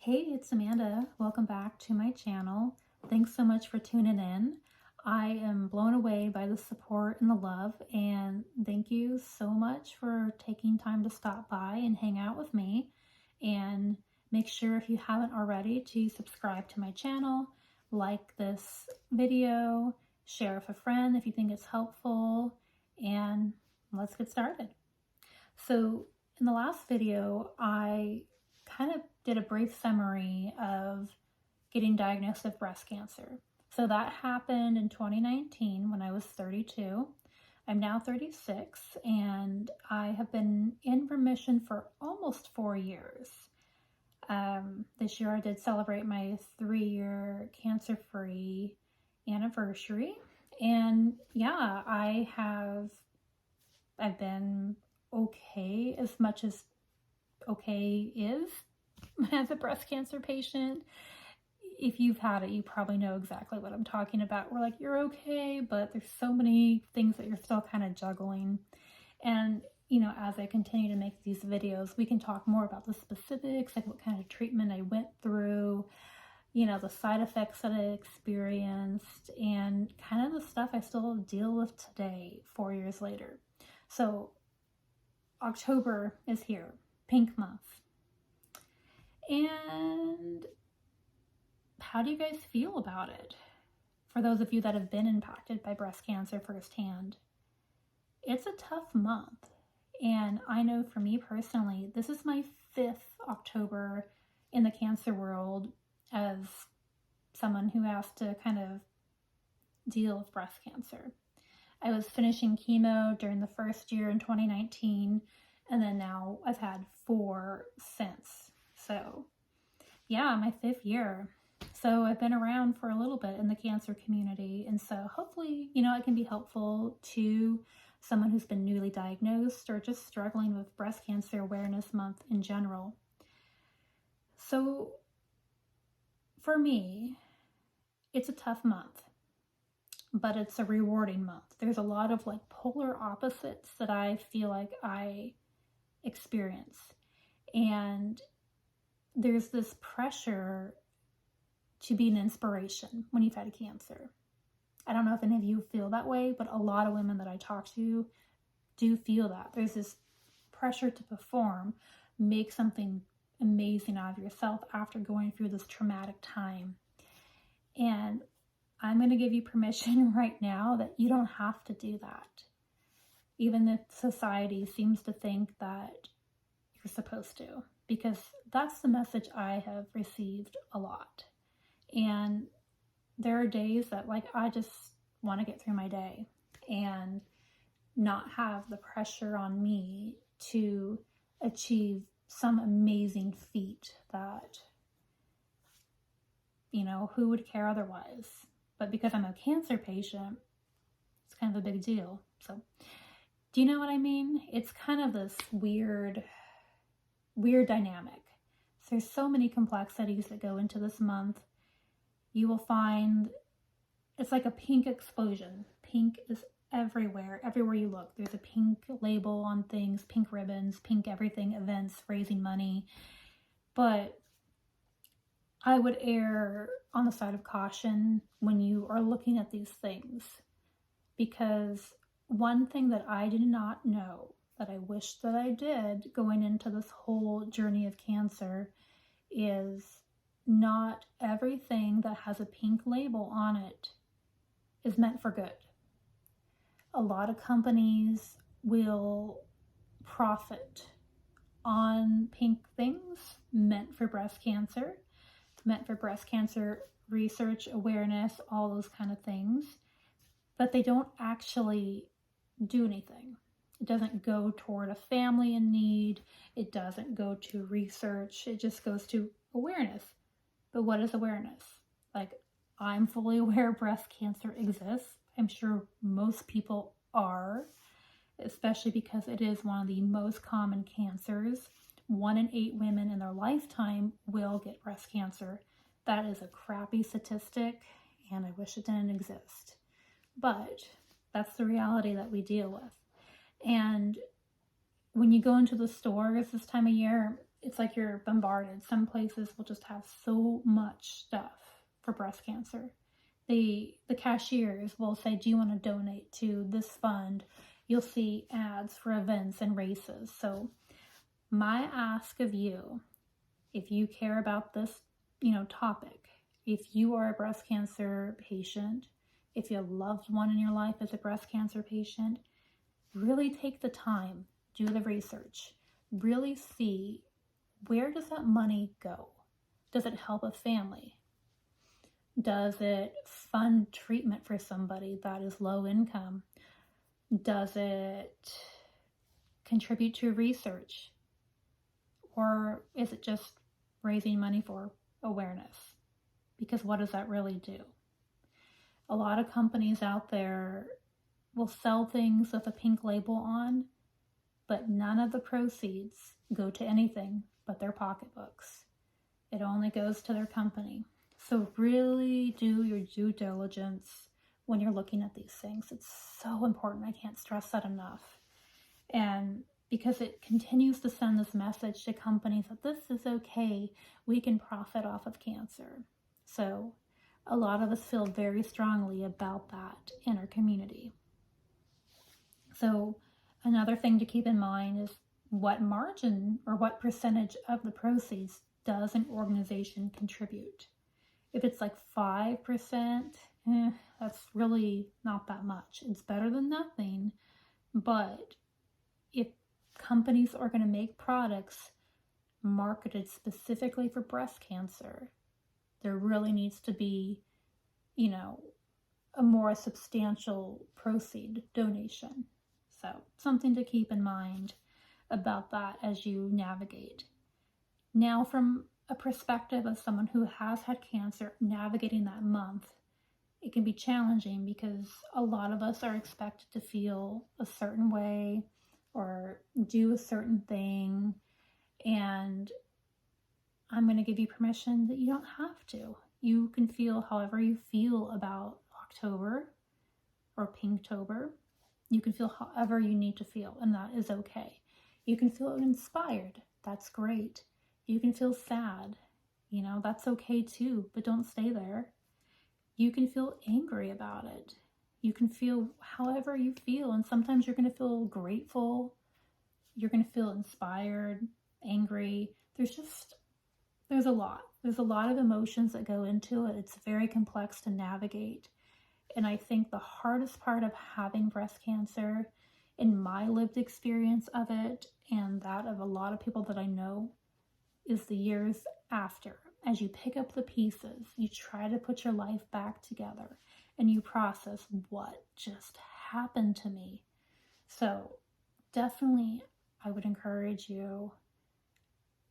Hey, it's Amanda. Welcome back to my channel. Thanks so much for tuning in. I am blown away by the support and the love, and thank you so much for taking time to stop by and hang out with me. And make sure, if you haven't already, to subscribe to my channel, like this video, share with a friend if you think it's helpful, and let's get started. So in the last video, I kind of did a brief summary of getting diagnosed with breast cancer. So that happened in 2019 when I was 32. I'm now 36, and I have been in remission for almost 4 years. This year I did celebrate my 3-year cancer-free anniversary. And yeah, I've been okay, as much as okay is, as a breast cancer patient. If you've had it, you probably know exactly what I'm talking about. We're like, you're okay, but there's so many things that you're still kind of juggling. And, as I continue to make these videos, we can talk more about the specifics, like what kind of treatment I went through, the side effects that I experienced, and kind of the stuff I still deal with today, 4 years later. So October is here, Pink Month. And how do you guys feel about it? For those of you that have been impacted by breast cancer firsthand, it's a tough month. And I know for me personally, this is my 5th October in the cancer world as someone who has to kind of deal with breast cancer. I was finishing chemo during the first year in 2019, and then now I've had 4 since. So yeah, my 5th year. So I've been around for a little bit in the cancer community, and so hopefully, it can be helpful to someone who's been newly diagnosed or just struggling with Breast Cancer Awareness Month in general. So for me, it's a tough month, but it's a rewarding month. There's a lot of polar opposites that I feel like I experience. And there's this pressure to be an inspiration when you've had cancer. I don't know if any of you feel that way, but a lot of women that I talk to do feel that. There's this pressure to perform, make something amazing out of yourself after going through this traumatic time. And I'm going to give you permission right now that you don't have to do that. Even if society seems to think that you're supposed to, because that's the message I have received a lot. And there are days that I just want to get through my day and not have the pressure on me to achieve some amazing feat that, who would care otherwise? But because I'm a cancer patient, it's kind of a big deal. So do you know what I mean? It's kind of this weird dynamic. So there's so many complexities that go into this month. You will find it's like a pink explosion. Pink is everywhere. Everywhere you look, there's a pink label on things, pink ribbons, pink everything, events, raising money. But I would err on the side of caution when you are looking at these things, because one thing that I did not know that I wish that I did going into this whole journey of cancer is not everything that has a pink label on it is meant for good. A lot of companies will profit on pink things meant for breast cancer, meant for breast cancer research, awareness, all those kind of things, but they don't actually do anything. It doesn't go toward a family in need. It doesn't go to research. It just goes to awareness. But what is awareness? I'm fully aware breast cancer exists. I'm sure most people are, especially because it is one of the most common cancers. 1 in 8 women in their lifetime will get breast cancer. That is a crappy statistic, and I wish it didn't exist. But that's the reality that we deal with. And when you go into the stores this time of year, it's like you're bombarded. Some places will just have so much stuff for breast cancer. The cashiers will say, do you want to donate to this fund? You'll see ads for events and races. So my ask of you, if you care about this, topic, if you are a breast cancer patient, if you have a loved one in your life as a breast cancer patient, really take the time, do the research, really see, where does that money go? Does it help a family? Does it fund treatment for somebody that is low income? Does it contribute to research? Or is it just raising money for awareness? Because what does that really do? A lot of companies out there will sell things with a pink label on, but none of the proceeds go to anything but their pocketbooks. It only goes to their company. So really do your due diligence when you're looking at these things. It's so important. I can't stress that enough. And because it continues to send this message to companies that this is okay, we can profit off of cancer. So a lot of us feel very strongly about that in our community. So another thing to keep in mind is what margin or what percentage of the proceeds does an organization contribute. If it's like 5%, that's really not that much. It's better than nothing, but if companies are going to make products marketed specifically for breast cancer, there really needs to be, a more substantial proceed donation. So something to keep in mind about that as you navigate. Now, from a perspective of someone who has had cancer, navigating that month, it can be challenging because a lot of us are expected to feel a certain way or do a certain thing, and I'm going to give you permission that you don't have to. You can feel however you feel about October or Pinktober. You can feel however you need to feel, and that is okay. You can feel inspired. That's great. You can feel sad. That's okay too, but don't stay there. You can feel angry about it. You can feel however you feel, and sometimes you're going to feel grateful. You're going to feel inspired, angry. There's a lot. There's a lot of emotions that go into it. It's very complex to navigate. And I think the hardest part of having breast cancer, in my lived experience of it, and that of a lot of people that I know, is the years after. As you pick up the pieces, you try to put your life back together, and you process what just happened to me. So definitely, I would encourage you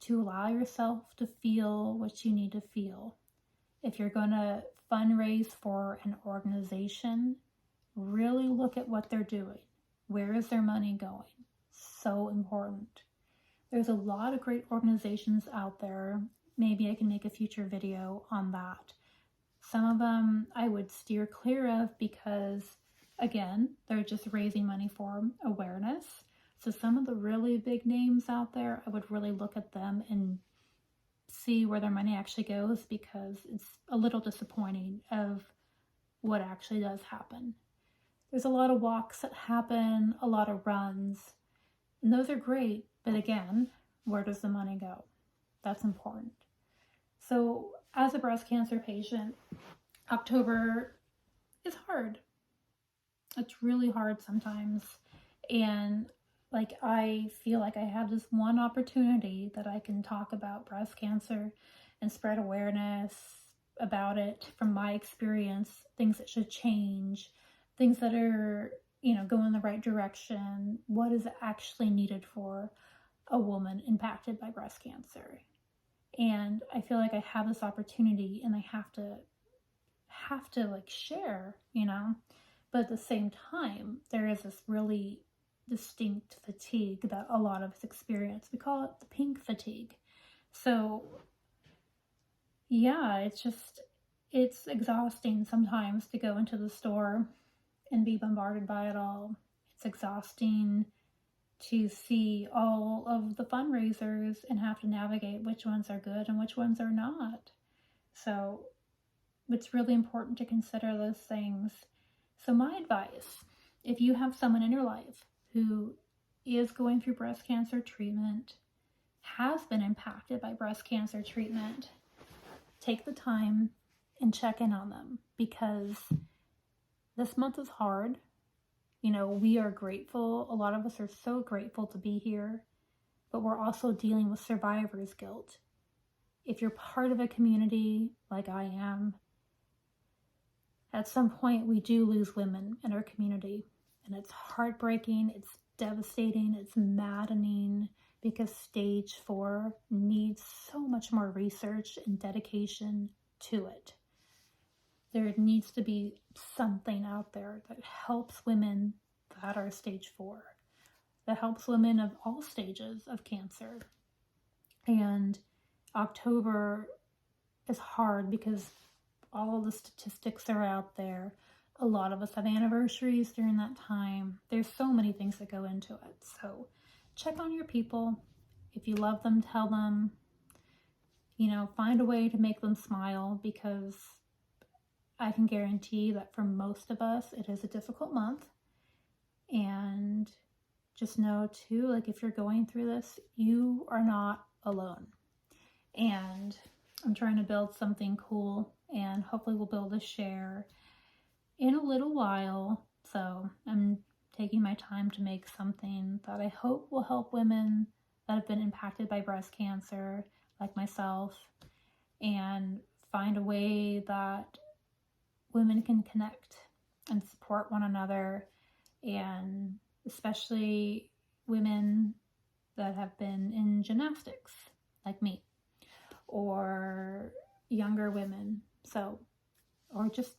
to allow yourself to feel what you need to feel. If you're going to fundraise for an organization, really look at what they're doing. Where is their money going? So important. There's a lot of great organizations out there. Maybe I can make a future video on that. Some of them I would steer clear of because, again, they're just raising money for awareness. So some of the really big names out there, I would really look at them and see where their money actually goes, because it's a little disappointing of what actually does happen. There's a lot of walks that happen, a lot of runs, and those are great, but again, where does the money go? That's important. So as a breast cancer patient, October is hard. It's really hard sometimes, and I feel like I have this one opportunity that I can talk about breast cancer and spread awareness about it from my experience, things that should change, things that are, go in the right direction, what is actually needed for a woman impacted by breast cancer. And I feel like I have this opportunity and I have to share, but at the same time, there is this really distinct fatigue that a lot of us experience. We call it the pink fatigue. So yeah, it's exhausting sometimes to go into the store and be bombarded by it all. It's exhausting to see all of the fundraisers and have to navigate which ones are good and which ones are not. So it's really important to consider those things. So my advice, if you have someone in your life who is going through breast cancer treatment, has been impacted by breast cancer treatment, take the time and check in on them, because this month is hard. You know, we are grateful. A lot of us are so grateful to be here, but we're also dealing with survivor's guilt. If you're part of a community like I am, at some point we do lose women in our community, and it's heartbreaking, it's devastating, it's maddening, because stage 4 needs so much more research and dedication to it. There needs to be something out there that helps women that are stage 4, that helps women of all stages of cancer. And October is hard because all of the statistics are out there. A lot of us have anniversaries during that time. There's so many things that go into it. So check on your people. If you love them, tell them. You know, find a way to make them smile, because I can guarantee that for most of us, it is a difficult month. And just know too, like, if you're going through this, you are not alone. And I'm trying to build something cool, and hopefully we'll be able to share in a little while. So I'm taking my time to make something that I hope will help women that have been impacted by breast cancer, like myself, and find a way that women can connect and support one another, and especially women that have been in gymnastics, like me, or younger women, so, or just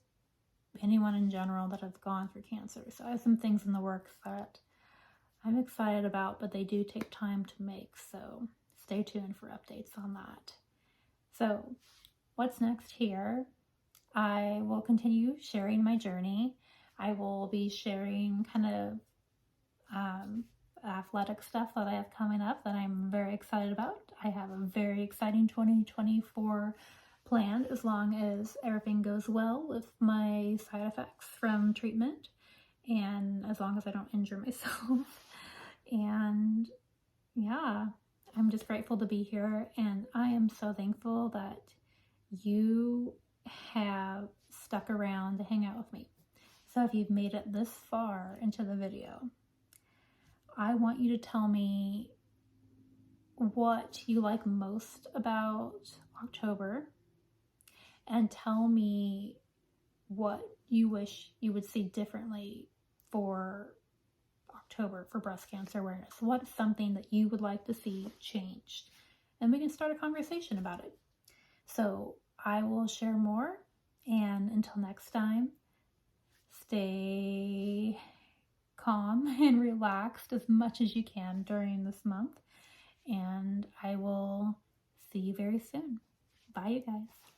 anyone in general that has gone through cancer. So I have some things in the works that I'm excited about, but they do take time to make, so stay tuned for updates on that. So what's next here? I will continue sharing my journey. I will be sharing kind of athletic stuff that I have coming up that I'm very excited about. I have a very exciting 2024 planned, as long as everything goes well with my side effects from treatment, and as long as I don't injure myself. And yeah, I'm just grateful to be here, and I am so thankful that you have stuck around to hang out with me. So if you've made it this far into the video, I want you to tell me what you like most about October, and tell me what you wish you would see differently for October for breast cancer awareness. What's something that you would like to see changed? And we can start a conversation about it. So I will share more, and until next time, stay calm and relaxed as much as you can during this month, and I will see you very soon. Bye, you guys.